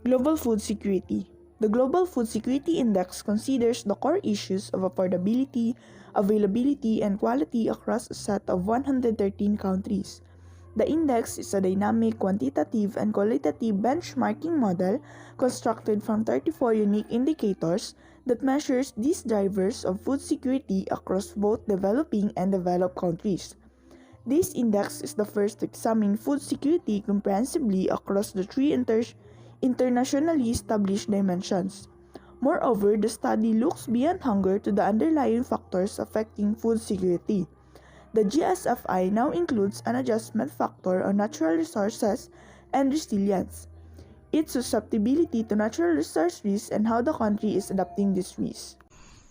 Global food security. The Global Food Security Index considers the core issues of affordability, availability, and quality across a set of 113 countries. The index is a dynamic, quantitative, and qualitative benchmarking model constructed from 34 unique indicators that measures these drivers of food security across both developing and developed countries. This index is the first to examine food security comprehensively across the three internationally established dimensions. Moreover, the study looks beyond hunger to the underlying factors affecting food security. The GSFI now includes an adjustment factor on natural resources and resilience, its susceptibility to natural resource risks, and how the country is adapting these risks.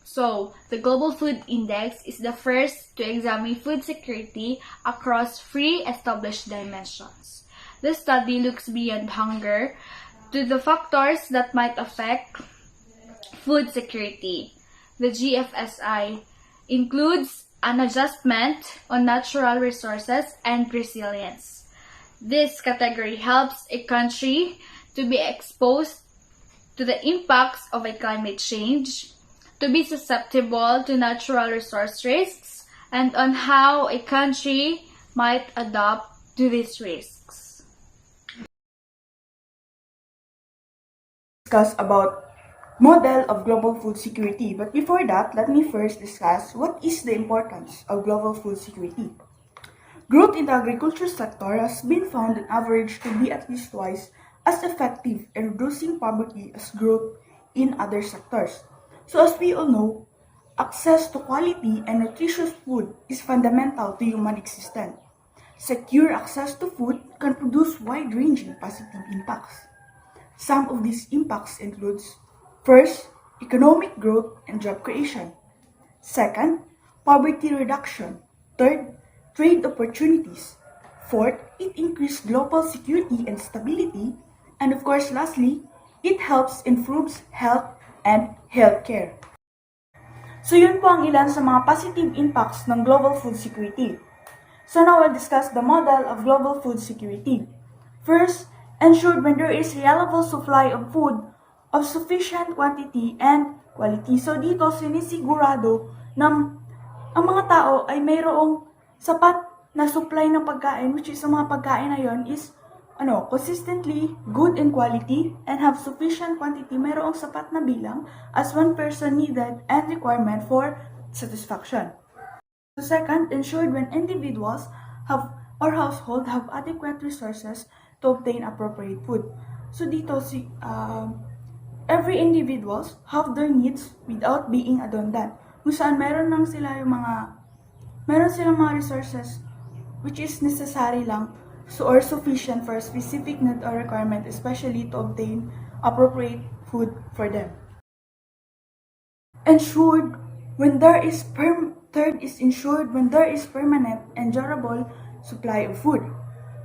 So, the Global Food Index is the first to examine food security across three established dimensions. The study looks beyond hunger to the factors that might affect food security. The GFSI includes an adjustment on natural resources and resilience. This category helps a country to be exposed to the impacts of a climate change, to be susceptible to natural resource risks, and on how a country might adapt to these risks. Discuss about model of global food security. But before that, let me first discuss what is the importance of global food security. Growth in the agriculture sector has been found on average to be at least twice as effective in reducing poverty as growth in other sectors. So as we all know, access to quality and nutritious food is fundamental to human existence. Secure access to food can produce wide-ranging positive impacts. Some of these impacts includes: first, economic growth and job creation. Second, poverty reduction. Third, trade opportunities. Fourth, it increases global security and stability. And of course, lastly, it helps improves health and healthcare. So yun po ang ilan sa mga positive impacts ng global food security. So now we'll discuss the model of global food security. First, ensure when there is reliable supply of food of sufficient quantity and quality. So dito sinisigurado na ang mga tao ay mayroong sapat na supply ng pagkain, which is ang mga pagkain na yon is consistently good in quality and have sufficient quantity, mayroong sapat na bilang as one person needed and requirement for satisfaction. So second, ensured when individuals have or household have adequate resources to obtain appropriate food. So dito every individuals have their needs without being redundant. Kung saan meron silang mga resources which is necessary lang or sufficient for a specific need or requirement, especially to obtain appropriate food for them. Ensured when there is third is ensured when there is permanent and durable supply of food.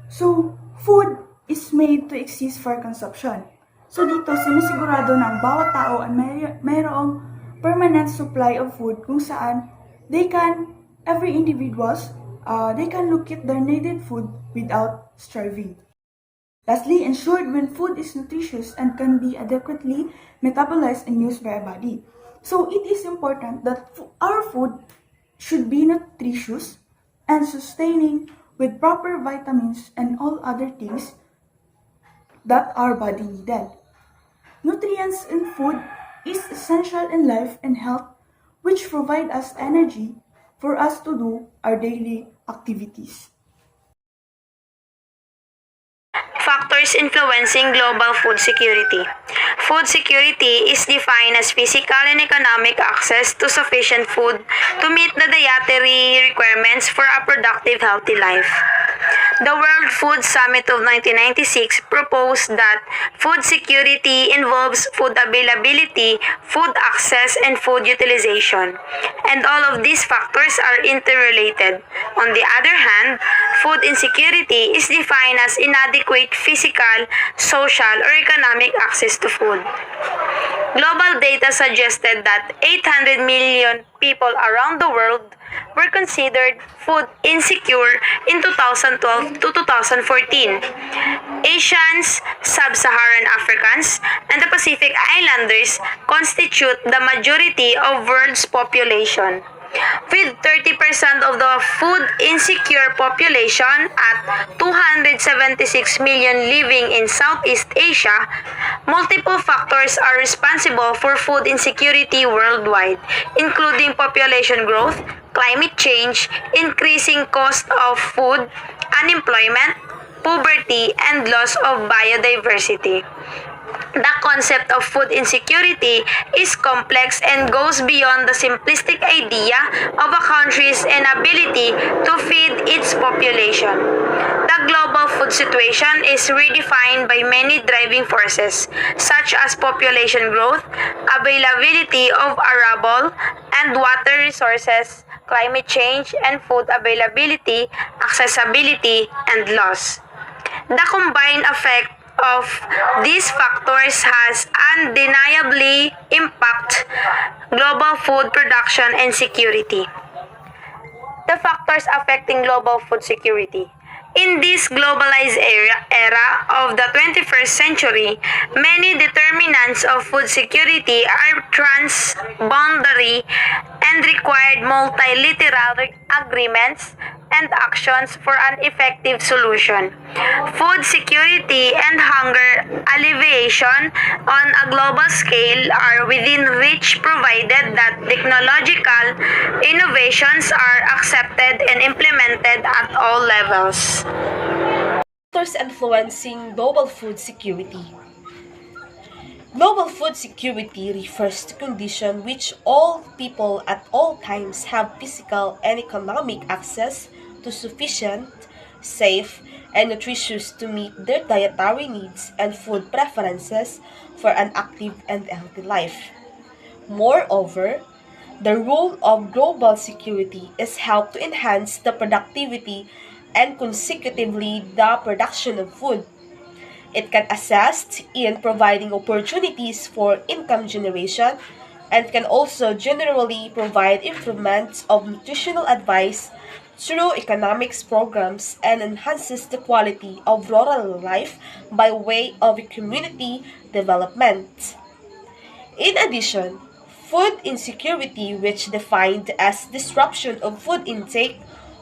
So, food is made to exist for consumption. So dito, sinisigurado na ang bawat tao ay mayroong permanent supply of food kung saan every individuals, they can locate their needed food without starving. Lastly, ensured when food is nutritious and can be adequately metabolized and used by our body. So it is important that our food should be nutritious and sustaining with proper vitamins and all other things that our body needed. Nutrients in food is essential in life and health, which provide us energy for us to do our daily activities. Factors influencing global food security. Food security is defined as physical and economic access to sufficient food to meet the dietary requirements for a productive, healthy life. The World Food Summit of 1996 proposed that food security involves food availability, food access, and food utilization, and all of these factors are interrelated. On the other hand, food insecurity is defined as inadequate physical, social, or economic access to food. Global data suggested that 800 million people around the world were considered food insecure in 2012 to 2014. Asians, Sub-Saharan Africans, and the Pacific Islanders constitute the majority of world's population. With 30% of the food insecure population at 276 million living in Southeast Asia, multiple factors are responsible for food insecurity worldwide, including population growth, climate change, increasing cost of food, unemployment, poverty, and loss of biodiversity. The concept of food insecurity is complex and goes beyond the simplistic idea of a country's inability to feed its population. The global food situation is redefined by many driving forces, such as population growth, availability of arable and water resources, climate change, and food availability, accessibility, and loss. The combined effect of these factors has undeniably impact global food production and security. The factors affecting global food security. In this globalized era of the 21st century, many determinants of food security are transboundary and required multilateral agreements and actions for an effective solution. Food security and hunger alleviation on a global scale are within reach provided that technological innovations are accepted and implemented at all levels. Factors influencing global food security. Global food security refers to conditions which all people at all times have physical and economic access to sufficient, safe, and nutritious to meet their dietary needs and food preferences for an active and healthy life. Moreover, the role of global security is help to enhance the productivity and consecutively the production of food. It can assist in providing opportunities for income generation and can also generally provide improvements of nutritional advice through economics programs and enhances the quality of rural life by way of community development. In addition, food insecurity, which defined as disruption of food intake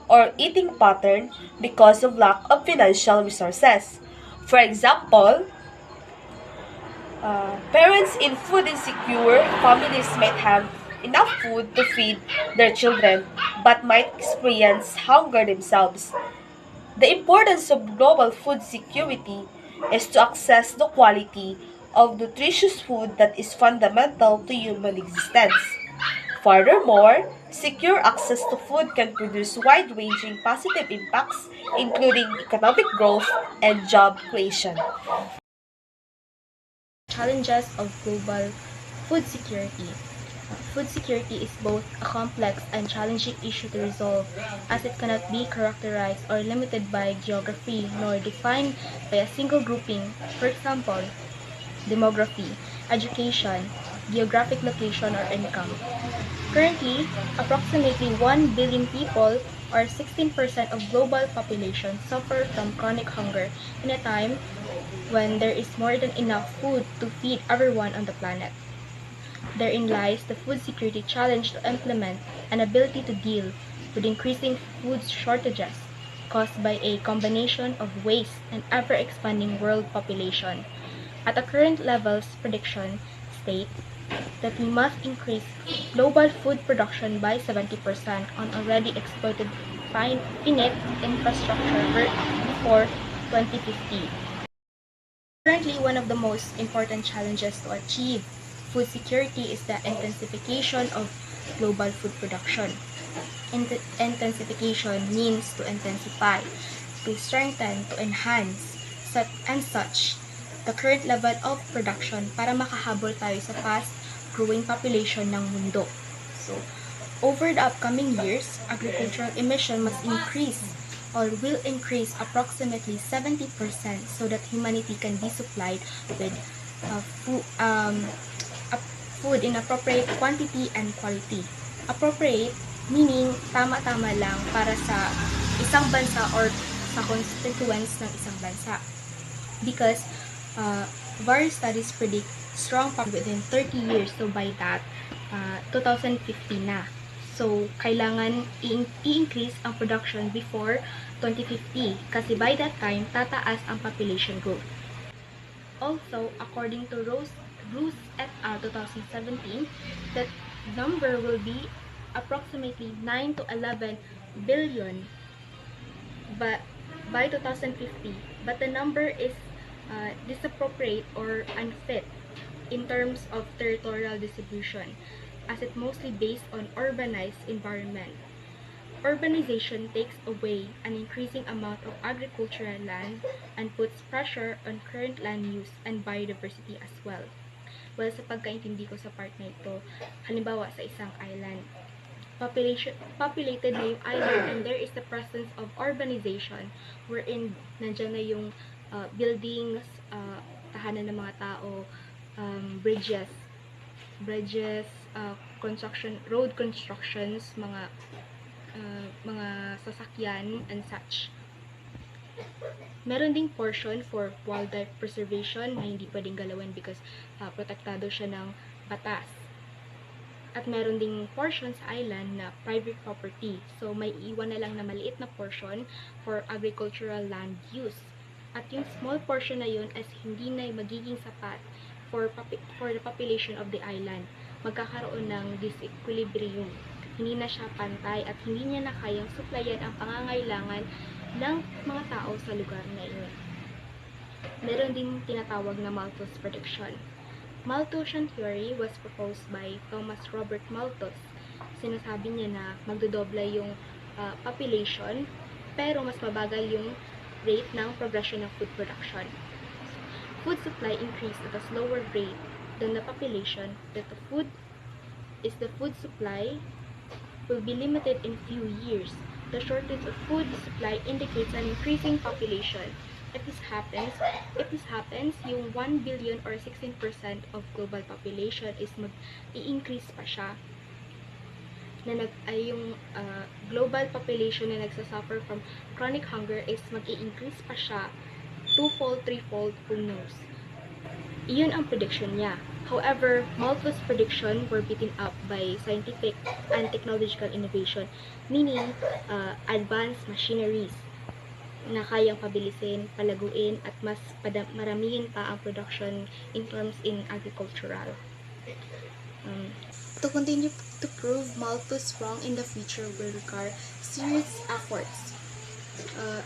or eating pattern because of lack of financial resources. For example, parents in food insecure families might have enough food to feed their children but might experience hunger themselves. The importance of global food security is to access the quality of nutritious food that is fundamental to human existence. Furthermore, secure access to food can produce wide-ranging positive impacts, including economic growth and job creation. Challenges of global food security. Food security is both a complex and challenging issue to resolve, as it cannot be characterized or limited by geography nor defined by a single grouping. For example, demography, education, geographic location, or income. Currently, approximately 1 billion people, or 16% of global population, suffer from chronic hunger in a time when there is more than enough food to feed everyone on the planet. Therein lies the food security challenge to implement an ability to deal with increasing food shortages caused by a combination of waste and ever-expanding world population. At the current levels, prediction state that we must increase global food production by 70% on already exploited finite infrastructure before 2050. Currently, one of the most important challenges to achieve food security is the intensification of global food production. Intensification means to intensify, to strengthen, to enhance, and such the current level of production para makahabol tayo sa fast-growing population ng mundo. So, over the upcoming years, agricultural emission must increase or will increase approximately 70% so that humanity can be supplied with food in appropriate quantity and quality. Appropriate meaning tama-tama lang para sa isang bansa or sa constituents ng isang bansa. Because various studies predict strong population within 30 years. So by that, 2050 na. So kailangan i-increase ang production before 2050 kasi by that time, tataas ang population growth. Also, according to Bruce et al. 2017, that number will be approximately 9 to 11 billion but by 2050. But the number is disappropriate or unfit in terms of territorial distribution, as it mostly based on urbanized environment. Urbanization takes away an increasing amount of agricultural land and puts pressure on current land use and biodiversity as well. Well, sa pagkaintindi ko sa part na ito, halimbawa sa isang island, populated na yung island and there is the presence of urbanization wherein nandyan na yung buildings, tahanan ng mga tao, bridges, road constructions, mga sasakyan and such. Meron ding portion for wildlife preservation na hindi pwedeng galawin because protektado siya ng batas. At meron ding portion sa island na private property. So may iwan na lang na maliit na portion for agricultural land use. At yung small portion na yun as hindi na magiging sapat for the population of the island. Magkakaroon ng disequilibrium. Hindi na siya pantay at hindi niya na kayang supplyan ang pangangailangan ng mga tao sa lugar na iyon. Meron din tinatawag na Malthus prediction. Malthusian theory was proposed by Thomas Robert Malthus. Sinasabi niya na magdodobla yung population pero mas mabagal yung rate ng progression ng food production. Food supply increased at a slower rate than the population, that the food supply will be limited in few years. The shortage of food supply indicates an increasing population. If this happens, yung 1 billion or 16% of global population is mag-i-increase pa siya. Yung global population na nagsasuffer from chronic hunger is mag-i-increase pa siya 2-fold, 3-fold, who knows. Iyon ang prediction niya. However, Malthus' prediction were beaten up by scientific and technological innovation, meaning advanced machineries na kayang pabilisin, palaguin, at mas maramihin pa ang production in terms in agricultural. To continue to prove Malthus wrong in the future will require serious efforts,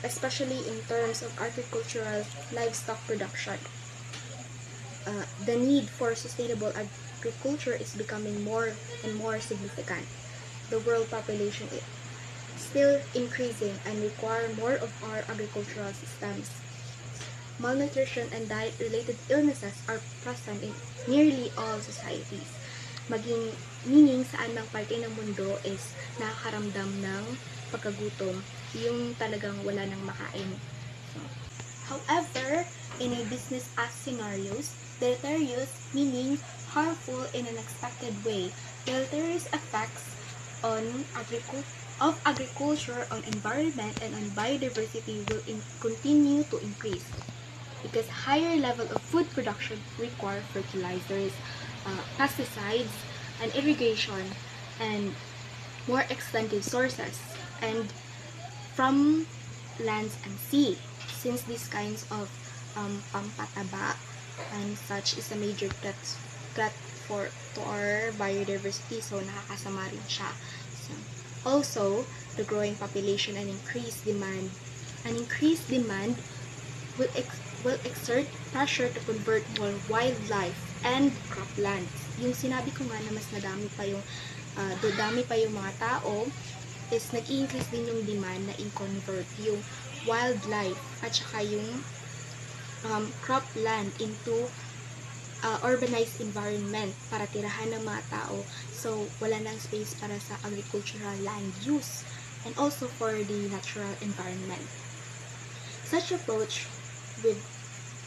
especially in terms of agricultural livestock production. The need for sustainable agriculture is becoming more and more significant. The world population is still increasing and require more of our agricultural systems. Malnutrition and diet-related illnesses are present in nearly all societies. Meaning saan mang parte ng mundo is nakakaramdam ng pagkagutom, yung talagang wala nang makain. However, in a business as scenarios, deleterious meaning harmful in an expected way. Deleterious effects of agriculture on environment and on biodiversity will continue to increase because higher level of food production require fertilizers, pesticides, and irrigation, and more extensive sources and from lands and sea. Since these kinds of pampataba and such is a major threat to our biodiversity, so nakakasama rin siya. So, also, the growing population and increased demand will exert pressure to convert more wildlife and croplands. Yung sinabi ko nga na mas nadami pa yung mga tao is nag-i-increase din yung demand na i-convert yung wildlife at saka yung cropland into urbanized environment para tirahan ng mga tao. So, wala nang space para sa agricultural land use and also for the natural environment. Such approach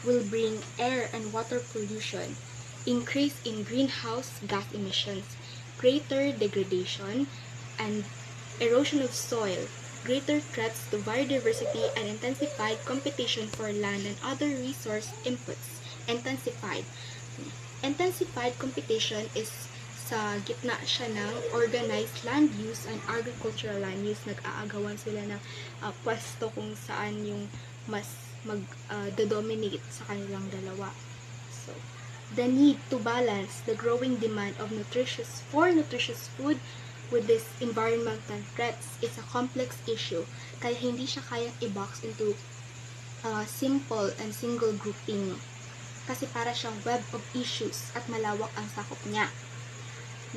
will bring air and water pollution increase in greenhouse gas emissions, greater degradation and erosion of soil, greater threats to biodiversity, and intensified competition for land and other resource inputs. Intensified. Intensified competition is sa gitna siya ng organized land use and agricultural land use. Nag-aagawan sila ng pwesto kung saan yung mas mag-dominate sa kanilang dalawa. So, the need to balance the growing demand of nutritious food with these environmental threats is a complex issue, kaya hindi siya kayang i-box into simple and single grouping. Kasi para siyang web of issues at malawak ang sakop niya.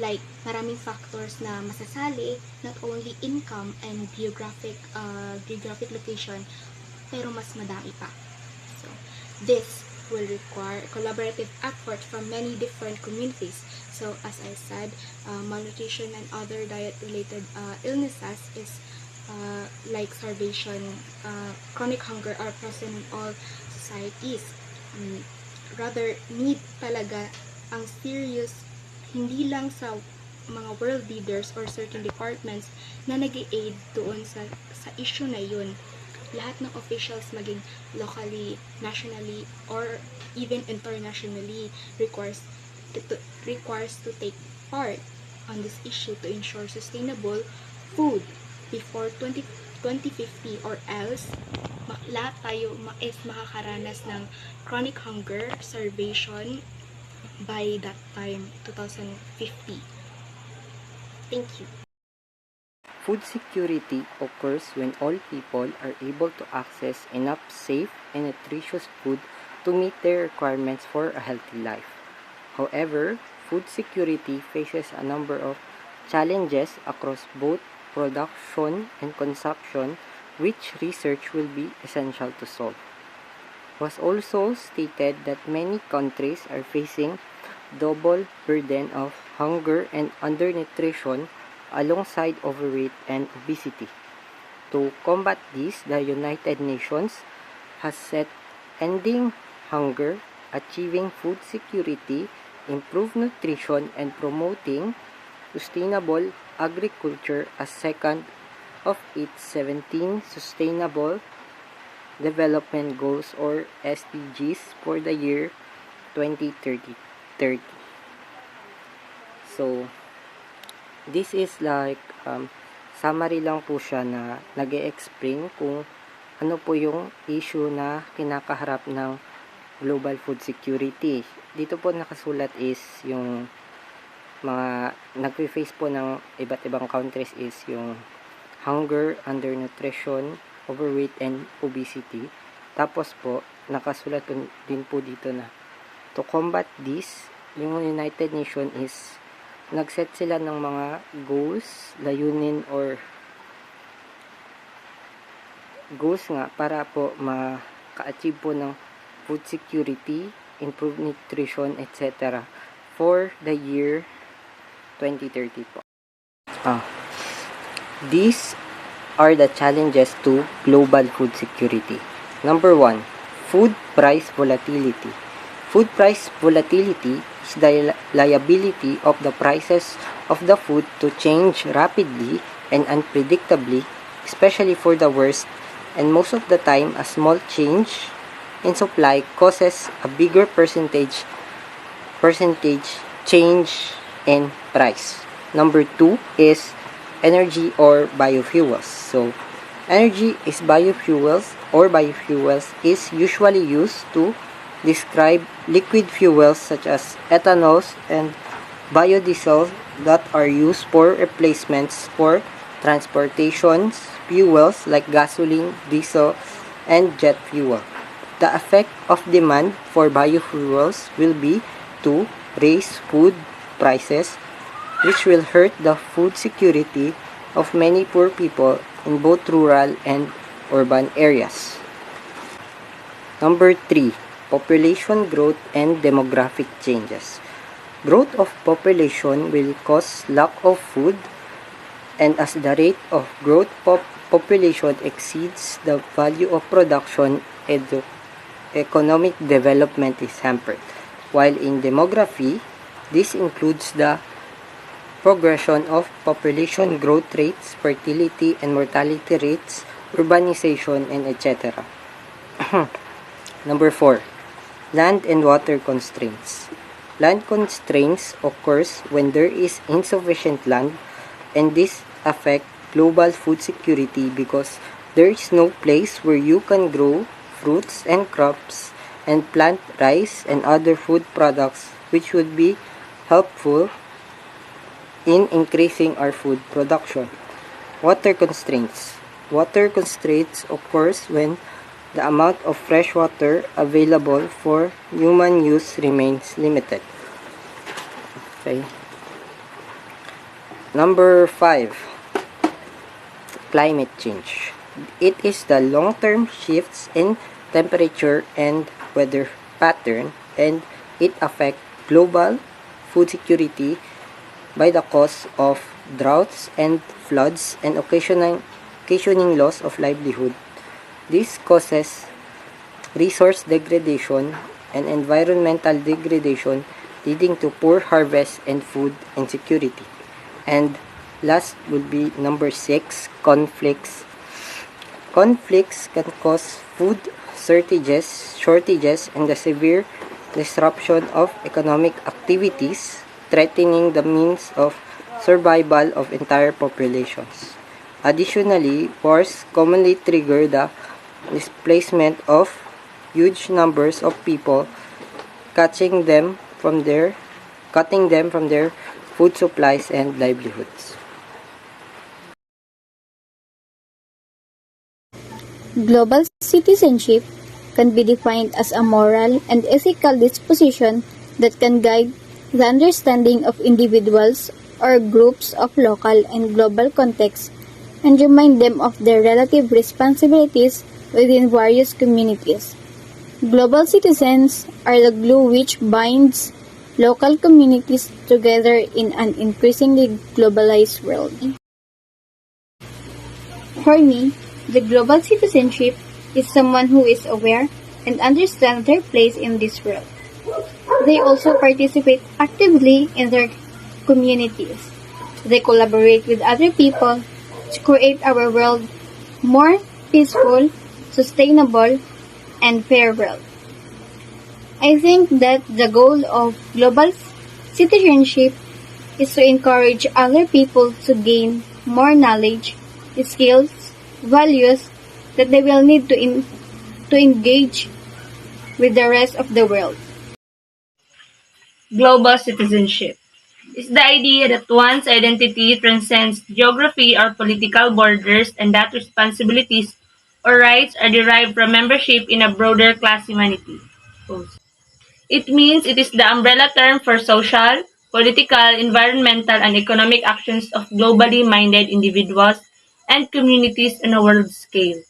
Like, maraming factors na masasali, not only income and geographic location, pero mas madami pa. So, this will require collaborative effort from many different communities. So, as I said, malnutrition and other diet-related illnesses is like starvation, chronic hunger are present in all societies. Rather, need talaga ang serious, hindi lang sa mga world leaders or certain departments na nag-aid doon sa issue na yun. Lahat ng officials, maging locally, nationally, or even internationally, requires to take part on this issue to ensure sustainable food before 2050, or else lahat tayo is makakaranas ng chronic hunger, starvation by that time, 2050. Thank you. Food security occurs when all people are able to access enough safe and nutritious food to meet their requirements for a healthy life. However, food security faces a number of challenges across both production and consumption, which research will be essential to solve. It was also stated that many countries are facing double burden of hunger and undernutrition alongside overweight and obesity. To combat this, the United Nations has set ending hunger, achieving food security, improved nutrition, and promoting sustainable agriculture as second of its 17 Sustainable Development Goals or SDGs for the year 2030. So, this is like summary lang po siya na nag-e-explain kung ano po yung issue na kinakaharap ng global food security. Dito po nakasulat is yung mga nagfe-face po ng iba't ibang countries is yung hunger, undernutrition, overweight, and obesity. Tapos po, nakasulat din po dito na to combat this, yung United Nations is nag-set sila ng mga goals, layunin, or goals nga para po maka-achieve po ng food security, improved nutrition, etc. for the year 2030 po. These are the challenges to global food security. Number 1, food price volatility. Food price volatility is the liability of the prices of the food to change rapidly and unpredictably, especially for the worst, and most of the time a small change in supply causes a bigger percentage change in price. Number 2 is energy or biofuels. So, energy is biofuels is usually used to describe liquid fuels such as ethanols and biodiesel that are used for replacements for transportation fuels like gasoline, diesel, and jet fuel. The effect of demand for biofuels will be to raise food prices, which will hurt the food security of many poor people in both rural and urban areas. Number 3, population growth and demographic changes. Growth of population will cause lack of food, and as the rate of growth population exceeds the value of production, economic development is hampered. while in demography, this includes the progression of population growth rates, fertility and mortality rates, urbanization, and etc. Number 4. Land and water constraints. Land constraints occurs when there is insufficient land, and this affects global food security because there is no place where you can grow fruits and crops and plant rice and other food products, which would be helpful in increasing our food production. Water constraints. Water constraints occurs when the amount of fresh water available for human use remains limited. Okay. Number 5. Climate change. It is the long-term shifts in temperature and weather pattern, and it affects global food security by the cause of droughts and floods and occasioning loss of livelihood. This causes resource degradation and environmental degradation, leading to poor harvest and food insecurity. And last would be number 6, conflicts. Conflicts can cause food shortages, and the severe disruption of economic activities, threatening the means of survival of entire populations. Additionally, wars commonly trigger the displacement of huge numbers of people, cutting them from their food supplies and livelihoods. Global citizenship can be defined as a moral and ethical disposition that can guide the understanding of individuals or groups of local and global contexts and remind them of their relative responsibilities within various communities. Global citizens are the glue which binds local communities together in an increasingly globalized world. For me, the global citizenship is someone who is aware and understands their place in this world. They also participate actively in their communities. They collaborate with other people to create our world more peaceful, sustainable, and fair world. I think that the goal of global citizenship is to encourage other people to gain more knowledge, skills, values that they will need to engage with the rest of the world. Global citizenship is the idea that one's identity transcends geography or political borders and that responsibilities or rights are derived from membership in a broader class humanity. It means it is the umbrella term for social, political, environmental, and economic actions of globally minded individuals and communities on a world scale.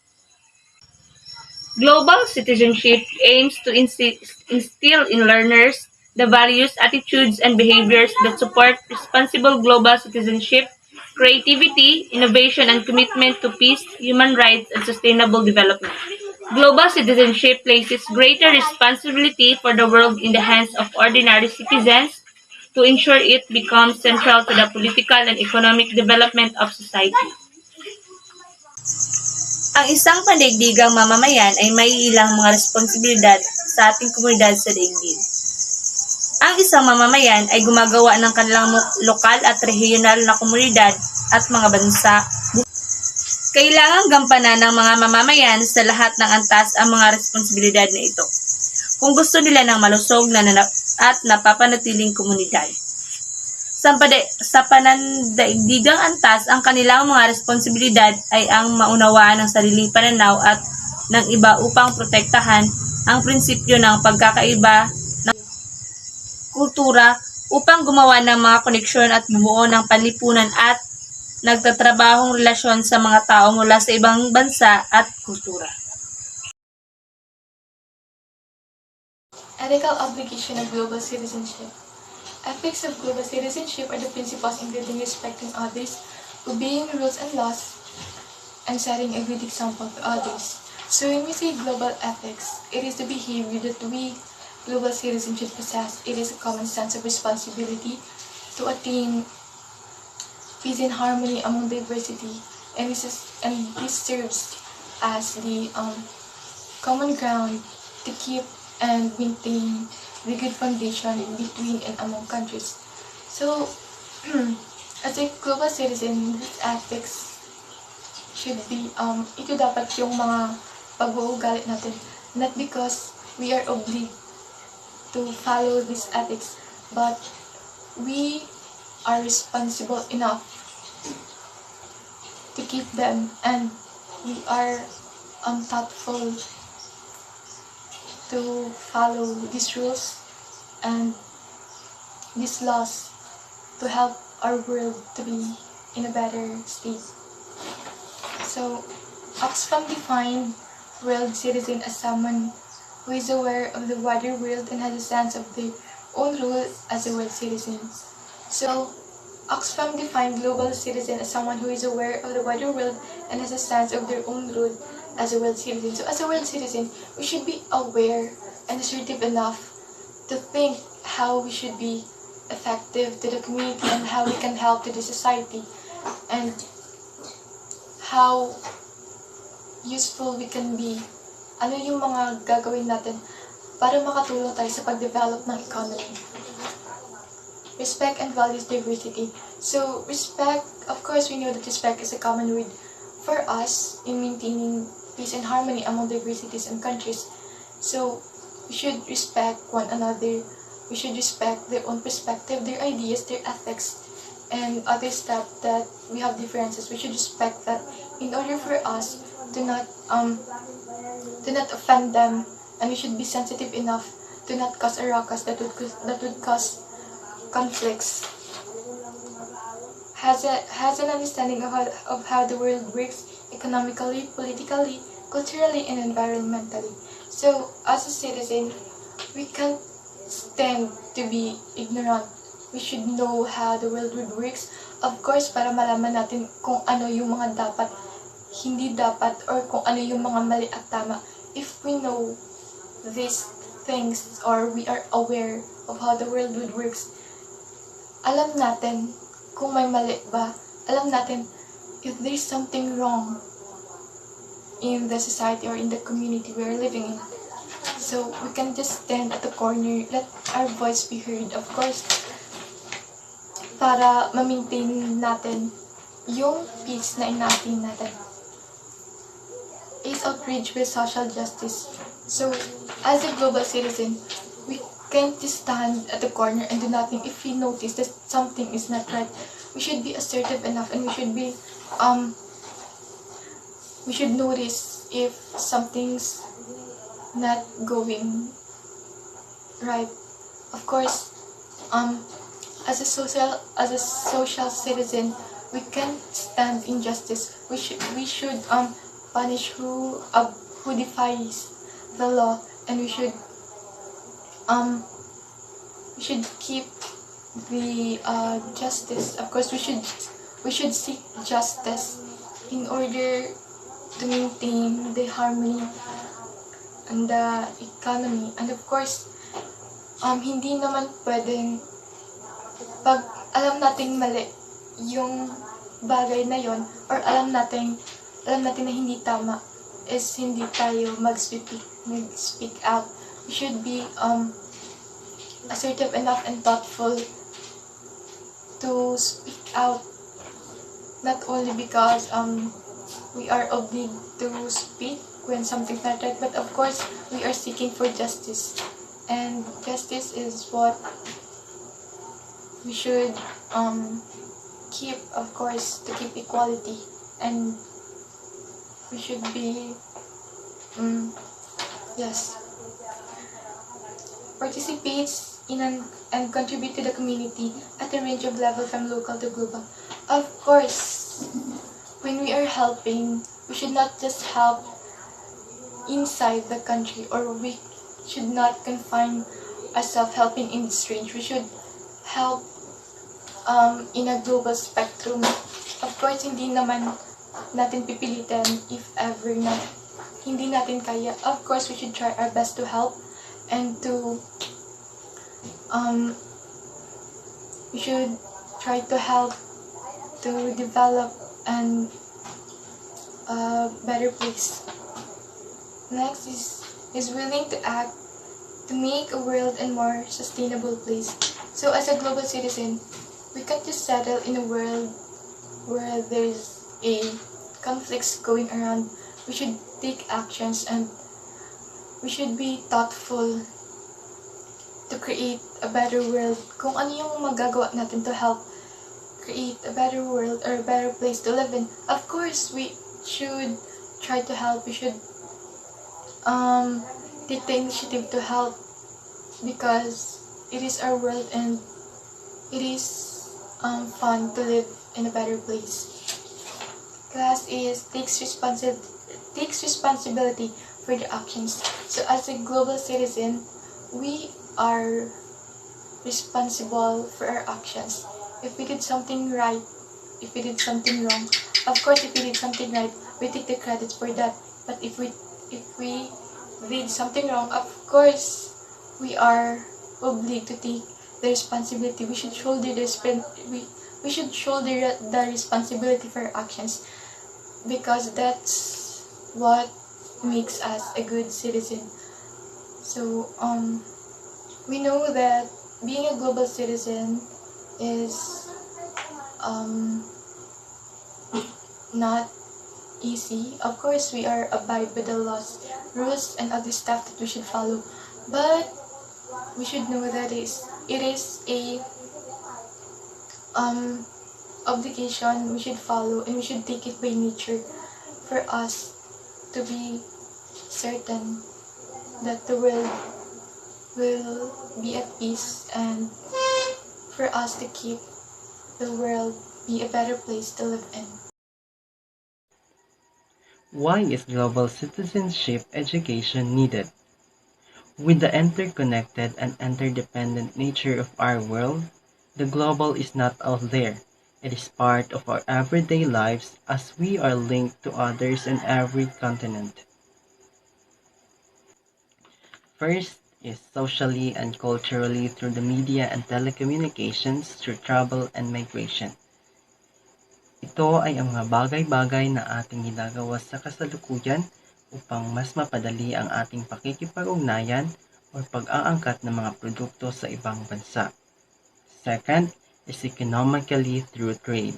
Global citizenship aims to instill in learners the values, attitudes, and behaviors that support responsible global citizenship, creativity, innovation, and commitment to peace, human rights, and sustainable development. Global citizenship places greater responsibility for the world in the hands of ordinary citizens to ensure it becomes central to the political and economic development of society. Ang isang pandaigdigang mamamayan ay may ilang mga responsibilidad sa ating komunidad sa daigdig. Ang isang mamamayan ay gumagawa ng kanilang lokal at regional na komunidad at mga bansa. Kailangang gampanan ng mga mamamayan sa lahat ng antas ang mga responsibilidad na ito kung gusto nila ng malusog at napapanatiling komunidad. Sa panandaigdigang antas, ang kanilang mga responsibilidad ay ang maunawaan ng sariling pananaw at ng iba upang protektahan ang prinsipyo ng pagkakaiba ng kultura upang gumawa ng mga koneksyon at bumuo ng panlipunan at nagtatrabahong relasyon sa mga tao mula sa ibang bansa at kultura. Ethical obligation of global citizenship. Ethics of global citizenship are the principles including respecting others, obeying rules and laws, and setting a good example to others. So when we say global ethics, it is the behavior that we global citizens should possess. It is a common sense of responsibility to attain peace and harmony among diversity, and this serves as the common ground to keep and maintain the good foundation between and among countries. So, as a global citizen, this ethics should be, ito dapat yung mga pag-uugali natin. Not because we are obliged to follow these ethics, but we are responsible enough to keep them, and we are thoughtful to follow these rules and these laws to help our world to be in a better state. So, Oxfam defined world citizen as someone who is aware of the wider world and has a sense of their own role as a world citizen. So, Oxfam defined global citizen as someone who is aware of the wider world and has a sense of their own role as a world citizen. So, as a world citizen, we should be aware and assertive enough to think how we should be effective to the community and how we can help to the society, and how useful we can be. Ano yung mga gagawin natin para makatulong tayo sa pag-develop ng economy. Respect and values diversity. So, respect, of course, we know that respect is a common word for us in maintaining peace and harmony among diversities and countries. So, we should respect one another. We should respect their own perspective, their ideas, their ethics, and other stuff that we have differences. We should respect that in order for us to not offend them, and we should be sensitive enough to not cause a ruckus that would cause conflicts. Has an understanding of how the world works economically, politically, culturally, and environmentally. So, as a citizen, we can't stand to be ignorant. We should know how the world works. Of course, para malaman natin kung ano yung mga dapat, hindi dapat, or kung ano yung mga mali at tama. If we know these things, or we are aware of how the world works, alam natin kung may mali ba. Alam natin if there is something wrong in the society or in the community we are living in. So, we can just stand at the corner, let our voice be heard, of course, para ma-maintain natin yung peace na inatin natin. Is outrage with social justice. So, as a global citizen, we can't just stand at the corner and do nothing if we notice that something is not right. We should be assertive enough, and we should notice if something's not going right. Of course, as a social citizen, we can't stand injustice. We should punish who defies the law, and we should keep the justice. Of course, we should seek justice in order to maintain the harmony and the economy. And of course, hindi naman pwedeng pag alam nating mali yung bagay na yon, or alam natin na hindi tama, is hindi tayo mag-speak out. We should be assertive enough and thoughtful to speak out, not only because we are obliged to speak when something's not right, but of course we are seeking for justice, and justice is what we should keep, of course, to keep equality, and we should be participates in and contribute to the community at a range of level from local to global. Of course, when we are helping, we should not just help inside the country, or we should not confine ourselves helping in strange. We should help in a global spectrum. Of course, hindi naman natin pipilitan if ever na hindi natin kaya. Of course, we should try our best to help and to um, we should try to help to develop and a better place. Next is willing to act to make a world a more sustainable place. So as a global citizen, we can't just settle in a world where there's a conflicts going around. We should take actions and we should be thoughtful to create a better world. Kung ano yung magagawa natin to help create a better world or a better place to live in. Of course, we should try to help. We should take the initiative to help because it is our world and it is fun to live in a better place. Class is takes responsibility for the actions. So as a global citizen, we are responsible for our actions. If we did something right, if we did something wrong, of course if we did something right, we take the credits for that. But if we did something wrong, of course we are obliged to take the responsibility. We should shoulder we should shoulder the responsibility for our actions because that's what makes us a good citizen. So we know that being a global citizen is not easy. Of course, we are abide by the laws, rules, and other stuff that we should follow. But we should know that it is a obligation we should follow, and we should take it by nature for us to be certain that the world will be at peace and for us to keep the world be a better place to live in. Why is global citizenship education needed? With the interconnected and interdependent nature of our world, the global is not out there. It is part of our everyday lives as we are linked to others in every continent. First is socially and culturally through the media and telecommunications through travel and migration. Ito ay ang mga bagay-bagay na ating ginagawa sa kasalukuyan upang mas mapadali ang ating pakikipag-ugnayan o pag-aangkat ng mga produkto sa ibang bansa. Second is economically through trade.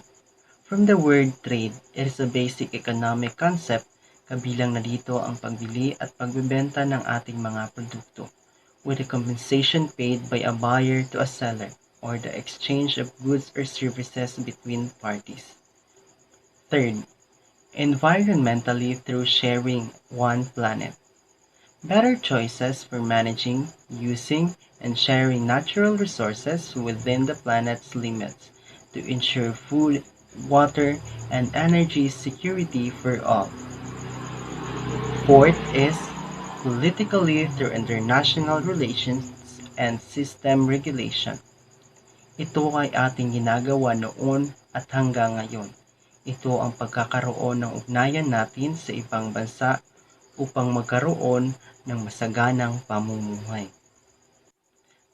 From the word trade, it is a basic economic concept kabilang na dito ang pagbili at pagbebenta ng ating mga produkto with a compensation paid by a buyer to a seller or the exchange of goods or services between parties. Third, environmentally through sharing one planet. Better choices for managing, using, and sharing natural resources within the planet's limits to ensure food, water, and energy security for all. Fourth is politically through international relations and system regulation. Ito ay ating ginagawa noon at hanggang ngayon. Ito ang pagkakaroon ng ugnayan natin sa ibang bansa upang magkaroon ng masaganang pamumuhay.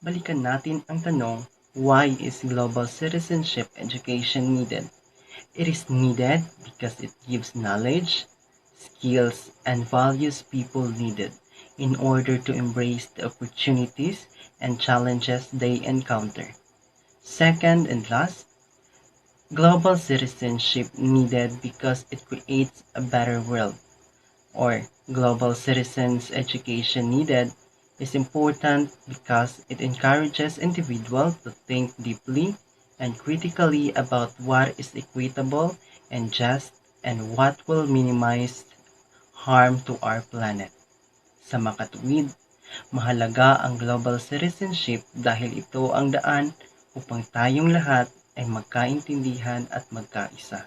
Balikan natin ang tanong, why is global citizenship education needed? It is needed because it gives knowledge, skills, and values people needed in order to embrace the opportunities and challenges they encounter. Second and last, global citizenship needed because it creates a better world, or global citizens education needed is important because it encourages individuals to think deeply and critically about what is equitable and just and what will minimize harm to our planet. Sa makatuwid, mahalaga ang global citizenship dahil ito ang daan upang tayong lahat ay magkaintindihan at magkaisa.